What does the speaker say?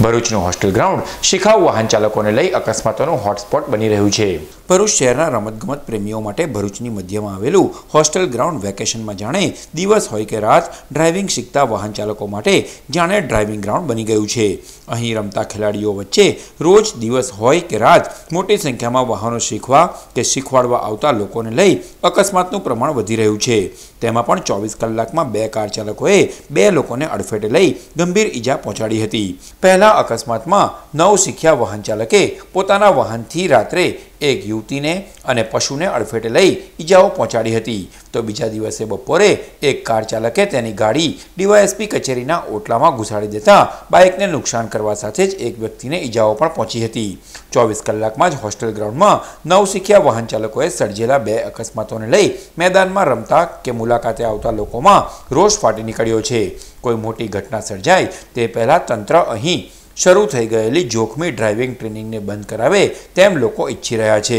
ભરૂચનું hostel ground શિખાઉ વાહન ચાલકોને લઈ અકસ્માતોનું હોટસ્પોટ બની રહ્યું છે। ભરૂચ શહેરના રમતગમત પ્રેમીઓ માટે ભરૂચની મધ્યમાં આવેલું હોસ્ટેલ ગ્રાઉન્ડ વેકેશનમાં જાણે દિવસ હોય કે રાત ડ્રાઇવિંગ શીખતા વાહન ચાલકો માટે જાણે ડ્રાઇવિંગ ગ્રાઉન્ડ બની ગયું છે। અહીં રમતા ખેલાડીઓ વચ્ચે રોજ દિવસ હોય કે રાત મોટી સંખ્યામાં વાહનો શીખવા કે શીખવાડવા આવતા લોકોને લઈ અકસ્માતનું પ્રમાણ વધી રહ્યું છે। તેમાં પણ 24 કલાકમાં 2 કાર ચાલકોએ 2 લોકોને અડફેટે લઈ ગંભીર ઈજા પહોંચાડી હતી। પહેલા અકસ્માતમાં નવ શીખ્યા વાહન ચાલકે પોતાના વાહનથી રાત્રે એક યુવતીને અને પશુને અડફેટે લઈ ઈજાઓ પહોંચાડી હતી, તો બીજા દિવસે બપોરે એક કાર ચાલકે તેની ગાડી ડીવાયએસપી કચેરીના ઓટલામાં ઘુસાડી દેતા બાઇકને નુકસાન કરવા સાથે જ એક વ્યક્તિને ઈજાઓ પણ પહોંચી હતી। 24 કલાકમાં જ હોસ્ટેલ ગ્રાઉન્ડમાં નવ શીખ્યા વાહન ચાલકોએ સર્જેલા 2 અકસ્માતોને લઈ મેદાનમાં રમતા કે મુલાકાતે આવતા લોકોમાં રોષ ફાટી નીકળ્યો છે। કોઈ મોટી ઘટના સર્જાય તે પહેલાં તંત્ર અહીં શરૂ થઈ ગયેલી જોખમી ડ્રાઇવિંગ ટ્રેનિંગને બંધ કરાવે તેમ લોકો ઈચ્છી રહ્યા છે।